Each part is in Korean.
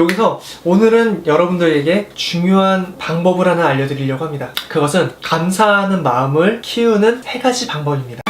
여기서 오늘은 여러분들에게 중요한 방법을 하나 알려드리려고 합니다. 그것은 감사하는 마음을 키우는 3가지 방법입니다.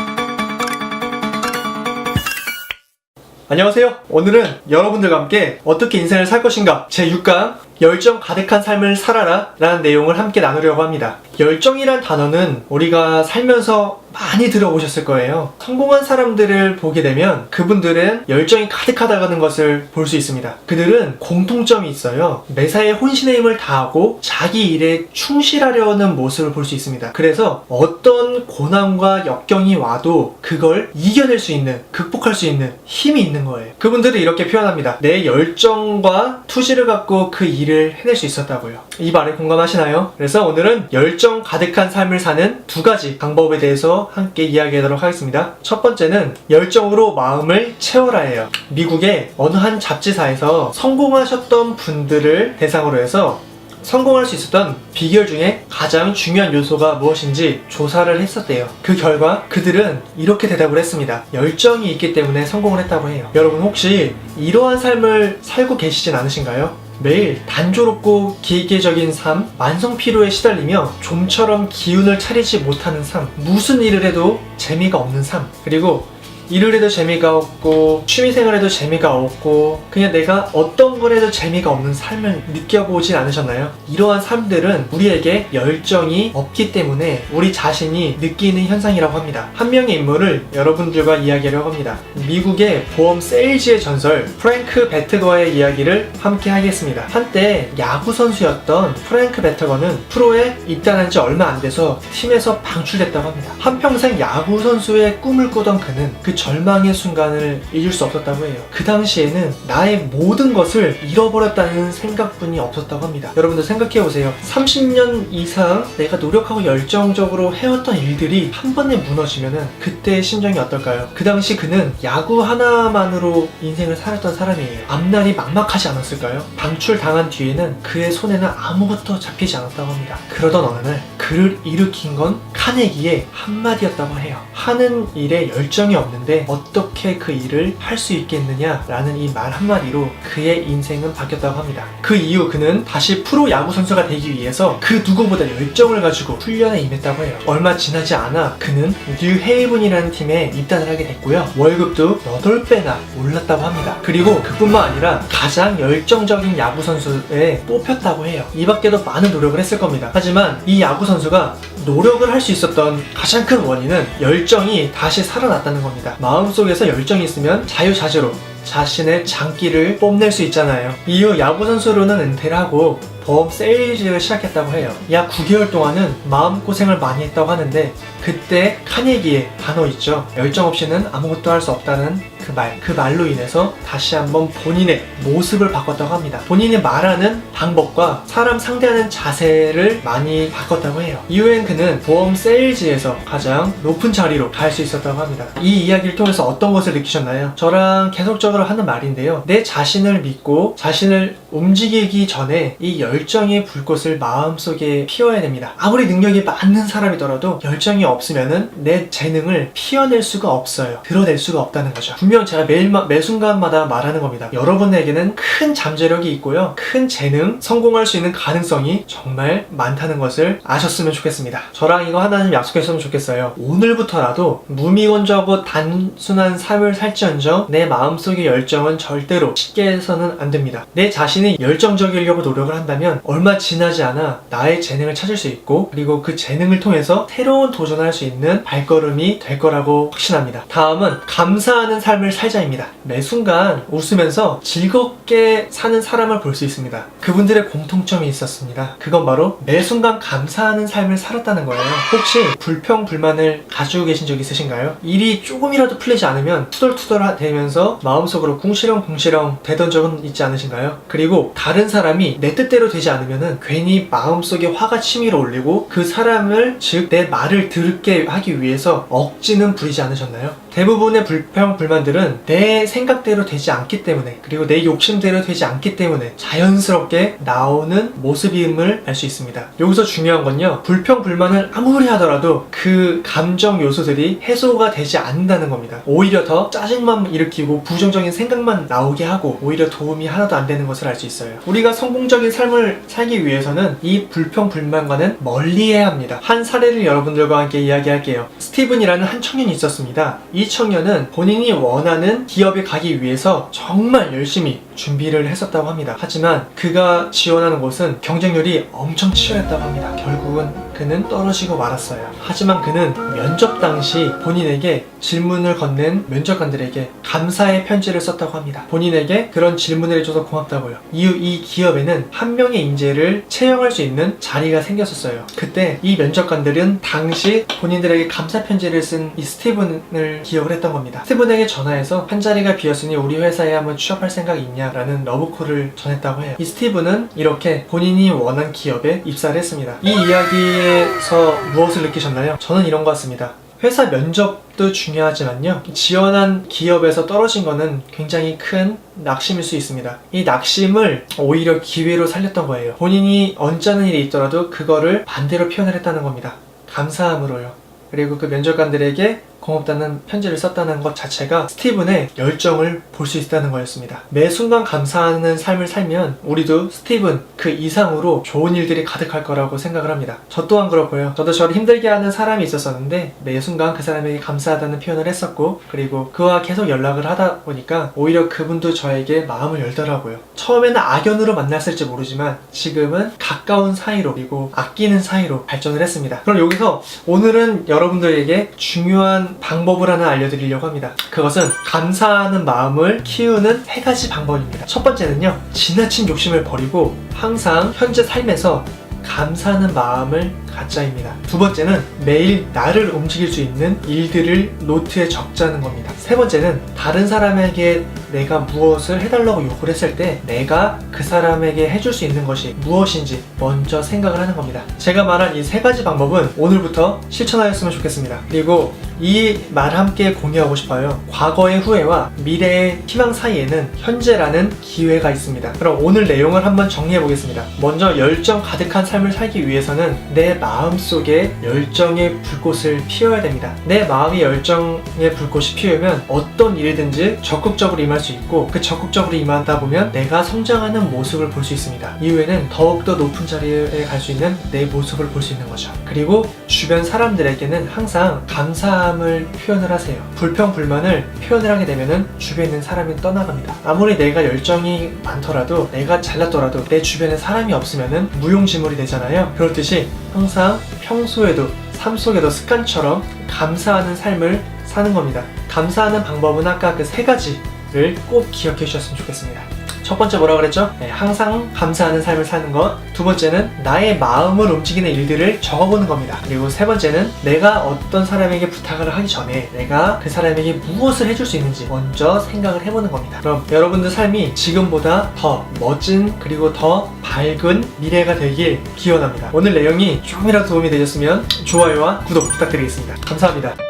안녕하세요. 오늘은 여러분들과 함께 어떻게 인생을 살 것인가 제6강 열정 가득한 삶을 살아라 라는 내용을 함께 나누려고 합니다. 열정이란 단어는 우리가 살면서 많이 들어보셨을 거예요. 성공한 사람들을 보게 되면 그분들은 열정이 가득하다는 것을 볼 수 있습니다. 그들은 공통점이 있어요. 매사에 혼신의 힘을 다하고 자기 일에 충실하려는 모습을 볼 수 있습니다. 그래서 어떤 고난과 역경이 와도 그걸 이겨낼 수 있는, 극복할 수 있는 힘이 있는 거예요. 그분들은 이렇게 표현합니다. 내 열정과 투지를 갖고 그 일을 해낼 수 있었다고요. 이 말에 공감하시나요? 그래서 오늘은 열정 가득한 삶을 사는 2가지 방법에 대해서 함께 이야기하도록 하겠습니다. 첫 번째는 열정으로 마음을 채워라예요. 미국의 어느 한 잡지사에서 성공하셨던 분들을 대상으로 해서 성공할 수 있었던 비결 중에 가장 중요한 요소가 무엇인지 조사를 했었대요. 그 결과 그들은 이렇게 대답을 했습니다. 열정이 있기 때문에 성공을 했다고 해요. 여러분 혹시 이러한 삶을 살고 계시진 않으신가요? 매일 단조롭고 기계적인 삶, 만성 피로에 시달리며 좀처럼 기운을 차리지 못하는 삶, 무슨 일을 해도 재미가 없는 삶, 그리고 일을 해도 재미가 없고 취미생활 해도 재미가 없고 그냥 내가 어떤 걸 해도 재미가 없는 삶을 느껴보진 않으셨나요? 이러한 삶들은 우리에게 열정이 없기 때문에 우리 자신이 느끼는 현상이라고 합니다. 한 명의 인물을 여러분들과 이야기하려고 합니다. 미국의 보험 세일즈의 전설 프랭크 베트거의 이야기를 함께 하겠습니다. 한때 야구 선수였던 프랭크 베트거는 프로에 입단한 지 얼마 안 돼서 팀에서 방출됐다고 합니다. 한평생 야구 선수의 꿈을 꾸던 그는 그 절망의 순간을 잊을 수 없었다고 해요. 그 당시에는 나의 모든 것을 잃어버렸다는 생각뿐이 없었다고 합니다. 여러분들 생각해보세요. 30년 이상 내가 노력하고 열정적으로 해왔던 일들이 한 번에 무너지면은 그때의 심정이 어떨까요? 그 당시 그는 야구 하나만으로 인생을 살았던 사람이에요. 앞날이 막막하지 않았을까요? 방출당한 뒤에는 그의 손에는 아무것도 잡히지 않았다고 합니다. 그러던 어느 날 그를 일으킨 건 카네기의 한마디였다고 해요. 하는 일에 열정이 없는데 어떻게 그 일을 할 수 있겠느냐 라는 이 말 한마디로 그의 인생은 바뀌었다고 합니다. 그 이후 그는 다시 프로 야구 선수가 되기 위해서 그 누구보다 열정을 가지고 훈련에 임했다고 해요. 얼마 지나지 않아 그는 뉴헤이븐이라는 팀에 입단을 하게 됐고요. 월급도 8배나 올랐다고 합니다. 그리고 그뿐만 아니라 가장 열정적인 야구 선수에 뽑혔다고 해요. 이 밖에도 많은 노력을 했을 겁니다. 하지만 이 야구 선수가 노력을 할 수 있었던 가장 큰 원인은 열정이 다시 살아났다는 겁니다. 마음속에서 열정이 있으면 자유자재로 자신의 장기를 뽐낼 수 있잖아요. 이후 야구 선수로는 은퇴를 하고 보험 세일즈를 시작했다고 해요. 약 9개월 동안은 마음고생을 많이 했다고 하는데 그때 카네기의 단어 있죠. 열정 없이는 아무것도 할 수 없다는 그 말로 인해서 다시 한번 본인의 모습을 바꿨다고 합니다. 본인이 말하는 방법과 사람 상대하는 자세를 많이 바꿨다고 해요. 이후엔 그는 보험 세일즈에서 가장 높은 자리로 갈 수 있었다고 합니다. 이 이야기를 통해서 어떤 것을 느끼셨나요? 저랑 계속적으로 하는 말인데요. 내 자신을 믿고 자신을 움직이기 전에 이 열정의 불꽃을 마음속에 피워야 됩니다. 아무리 능력이 많은 사람이더라도 열정이 없으면은 내 재능을 피워낼 수가 없어요. 드러낼 수가 없다는 거죠. 분명 제가 매 순간마다 말하는 겁니다. 여러분에게는 큰 잠재력이 있고요. 큰 재능, 성공할 수 있는 가능성이 정말 많다는 것을 아셨으면 좋겠습니다. 저랑 이거 하나님 약속했으면 좋겠어요. 오늘부터라도 무미건조하고 단순한 삶을 살지언정 내 마음속의 열정은 절대로 쉽게 해서는 안 됩니다. 내 자신이 열정적이려고 노력을 한다면 얼마 지나지 않아 나의 재능을 찾을 수 있고 그리고 그 재능을 통해서 새로운 도전을 할 수 있는 발걸음이 될 거라고 확신합니다. 다음은 감사하는 삶을 살자입니다. 매 순간 웃으면서 즐겁게 사는 사람을 볼 수 있습니다. 그분들의 공통점이 있었습니다. 그건 바로 매 순간 감사하는 삶을 살았다는 거예요. 혹시 불평불만을 가지고 계신 적 있으신가요? 일이 조금이라도 풀리지 않으면 투덜투덜 되면서 마음속으로 궁시렁궁시렁 되던 적은 있지 않으신가요? 그리고 다른 사람이 내 뜻대로 되지 않으면 괜히 마음속에 화가 치밀어 올리고 그 사람을 즉 내 말을 들게 하기 위해서 억지는 부리지 않으셨나요? 대부분의 불평, 불만들은 내 생각대로 되지 않기 때문에, 그리고 내 욕심대로 되지 않기 때문에 자연스럽게 나오는 모습임을 알 수 있습니다. 여기서 중요한 건요, 불평, 불만을 아무리 하더라도 그 감정 요소들이 해소가 되지 않는다는 겁니다. 오히려 더 짜증만 일으키고 부정적인 생각만 나오게 하고 오히려 도움이 하나도 안 되는 것을 알 수 있어요. 우리가 성공적인 삶을 살기 위해서는 이 불평, 불만과는 멀리해야 합니다. 한 사례를 여러분들과 함께 이야기할게요. 스티븐이라는 한 청년이 있었습니다. 이 청년은 본인이 원하는 기업에 가기 위해서 정말 열심히 준비를 했었다고 합니다. 하지만 그가 지원하는 곳은 경쟁률이 엄청 치열했다고 합니다. 결국은 그는 떨어지고 말았어요. 하지만 그는 면접 당시 본인에게 질문을 건넨 면접관들에게 감사의 편지를 썼다고 합니다. 본인에게 그런 질문을 해줘서 고맙다고요. 이후 이 기업에는 한 명의 인재를 채용할 수 있는 자리가 생겼었어요. 그때 이 면접관들은 당시 본인들에게 감사 편지를 쓴 이 스티븐을 기억을 했던 겁니다. 스티븐에게 전화해서 한 자리가 비었으니 우리 회사에 한번 취업할 생각이 있냐라는 러브콜을 전했다고 해요. 이 스티븐은 이렇게 본인이 원한 기업에 입사를 했습니다. 이 이야기에서 무엇을 느끼셨나요? 저는 이런 것 같습니다. 회사 면접도 중요하지만요, 지원한 기업에서 떨어진 거는 굉장히 큰 낙심일 수 있습니다. 이 낙심을 오히려 기회로 살렸던 거예요. 본인이 언짢은 일이 있더라도 그거를 반대로 표현을 했다는 겁니다. 감사함으로요. 그리고 그 면접관들에게 고맙다는 편지를 썼다는 것 자체가 스티븐의 열정을 볼 수 있다는 거였습니다. 매 순간 감사하는 삶을 살면 우리도 스티븐 그 이상으로 좋은 일들이 가득할 거라고 생각을 합니다. 저 또한 그렇고요. 저도 저를 힘들게 하는 사람이 있었었는데 매 순간 그 사람에게 감사하다는 표현을 했었고, 그리고 그와 계속 연락을 하다 보니까 오히려 그분도 저에게 마음을 열더라고요. 처음에는 악연으로 만났을지 모르지만 지금은 가까운 사이로, 그리고 아끼는 사이로 발전을 했습니다. 그럼 여기서 오늘은 여러분들에게 중요한 방법을 하나 알려드리려고 합니다. 그것은 감사하는 마음을 키우는 3가지 방법입니다. 첫 번째는요, 지나친 욕심을 버리고 항상 현재 삶에서 감사하는 마음을 갖자입니다. 두 번째는 매일 나를 움직일 수 있는 일들을 노트에 적자는 겁니다. 세 번째는 다른 사람에게 내가 무엇을 해달라고 요구를 했을 때 내가 그 사람에게 해줄 수 있는 것이 무엇인지 먼저 생각을 하는 겁니다. 제가 말한 이 3가지 방법은 오늘부터 실천하였으면 좋겠습니다. 그리고 이 말 함께 공유하고 싶어요. 과거의 후회와 미래의 희망 사이에는 현재라는 기회가 있습니다. 그럼 오늘 내용을 한번 정리해 보겠습니다. 먼저 열정 가득한 삶을 살기 위해서는 내 마음속에 열정의 불꽃을 피워야 됩니다. 내 마음이 열정의 불꽃이 피우면 어떤 일이든지 적극적으로 임할 수 있고, 그 적극적으로 임하다 보면 내가 성장하는 모습을 볼 수 있습니다. 이후에는 더욱더 높은 자리에 갈 수 있는 내 모습을 볼 수 있는 거죠. 그리고 주변 사람들에게는 항상 감사함을 표현을 하세요. 불평, 불만을 표현을 하게 되면 주변에 있는 사람이 떠나갑니다. 아무리 내가 열정이 많더라도, 내가 잘났더라도 내 주변에 사람이 없으면 무용지물이 되잖아요. 그렇듯이 항상 평소에도 삶 속에도 습관처럼 감사하는 삶을 사는 겁니다. 감사하는 방법은 아까 그 3가지를 꼭 기억해 주셨으면 좋겠습니다. 첫 번째 뭐라 그랬죠? 항상 감사하는 삶을 사는 것. 두 번째는 나의 마음을 움직이는 일들을 적어보는 겁니다. 그리고 세 번째는 내가 어떤 사람에게 부탁을 하기 전에 내가 그 사람에게 무엇을 해줄 수 있는지 먼저 생각을 해보는 겁니다. 그럼 여러분들 삶이 지금보다 더 멋진, 그리고 더 밝은 미래가 되길 기원합니다. 오늘 내용이 조금이라도 도움이 되셨으면 좋아요와 구독 부탁드리겠습니다. 감사합니다.